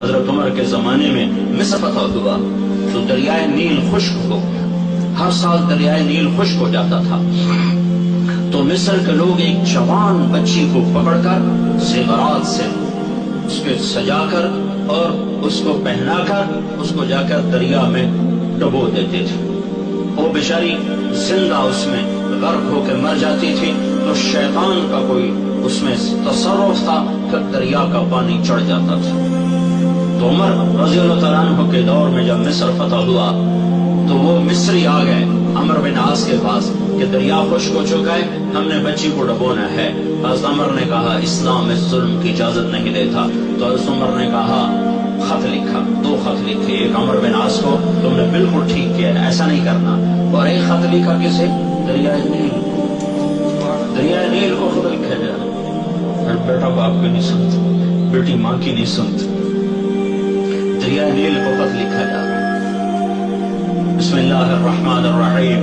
حضرت عمر کے زمانے میں مصر فتح ہوا تو دریائے نیل خشک ہو گیا. ہر سال دریائے نیل خشک ہو جاتا تھا تو مصر کے لوگ ایک جوان بچی کو پکڑ کر زیورات سے اس کے سجا کر اور اس کو پہنا کر اس کو جا کر دریا میں ڈبو دیتے تھے. وہ بیچاری زندہ اس میں غرق ہو کے مر جاتی تھی تو شیطان کا کوئی اس میں تصرف تھا کہ دریا کا پانی چڑھ جاتا تھا. تو عمر رضی اللہ تعالیٰ عنہ کے دور میں جب مصر فتح ہوا تو وہ مصری آ گئے عمر بن عاص کے پاس کہ دریا خشک ہو چکا ہے, ہم نے بچی کو ڈبونا ہے. حضرت عمر نے کہا اسلام اس ظلم کی اجازت نہیں دیتا. تو حضرت عمر نے کہا خط لکھا, 2 خط لکھے, ایک عمر بن عاص کو تم نے بالکل ٹھیک کیا ہے ایسا نہیں کرنا, اور ایک خط لکھا کسے دریائے نیل کو خط لکھا جائے. بیٹا باپ کی نہیں سنت, بیٹی ماں کی نہیں سنت, دریائے نیل کو خط لکھا جا رہا ہے. بسم اللہ الرحمن الرحیم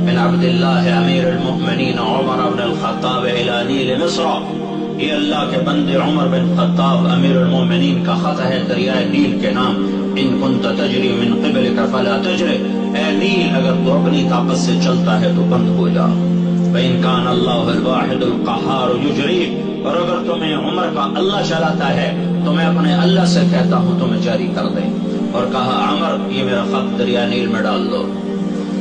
من عبد اللہ امیر المؤمنین عمر بن الخطاب الى نیل مصر. یہ اللہ کے بندے عمر بن خطاب امیر المؤمنین کا خط ہے دریائے نیل کے نام. ان کنت تجری من قبلک فلا تجری, اے نیل اگر تو اپنی طاقت سے چلتا ہے تو بند ہو جا. وَإِن كَانَ اللَّهُ الْوَاحِدُ الْقَهَّارُ يُجْرِي, اور اگر تمہیں عمر کا اللہ چلاتا ہے تو میں اپنے اللہ سے کہتا ہوں تمہیں جاری کر دے. اور کہا عمر یہ میرا خط دریائے نیل میں ڈال دو.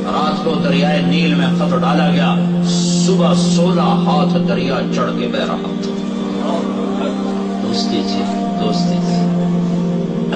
رات کو دریائے نیل میں خط ڈالا گیا, صبح 16 ہاتھ دریا چڑھ کے بہ رہا تھا. دوستی تھی, دوستی تھی.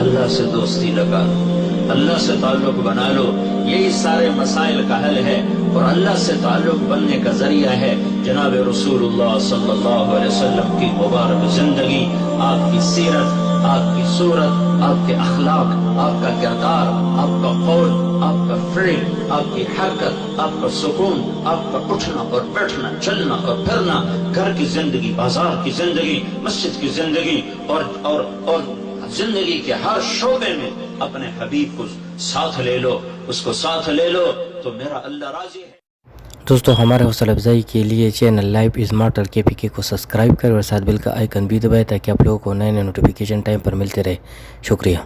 اللہ سے دوستی لگا لو, اللہ سے تعلق بنا لو, یہی سارے مسائل کا حل ہے. اور اللہ سے تعلق بننے کا ذریعہ ہے جناب رسول اللہ صلی اللہ علیہ وسلم کی مبارک زندگی, آپ کی سیرت, آپ کی صورت, آپ کے اخلاق, آپ کا کردار, آپ کا قول, آپ کا فعل, آپ کی حرکت, آپ کا سکون, آپ کا اٹھنا اور بیٹھنا, چلنا اور پھرنا, گھر کی زندگی, بازار کی زندگی, مسجد کی زندگی, اور زندگی کے ہر شعبے میں اپنے حبیب کو ساتھ لے لو, اس کو ساتھ لے لو تو میرا اللہ راضی ہے. دوستو ہمارے حوصلہ افزائی کے لیے channel life is mortar KPK کو سبسکرائب کریں اور ساتھ بیل کا آئیکن بھی دبائیں تاکہ آپ لوگوں کو نئے نوٹیفیکیشن ٹائم پر ملتے رہے. شکریہ.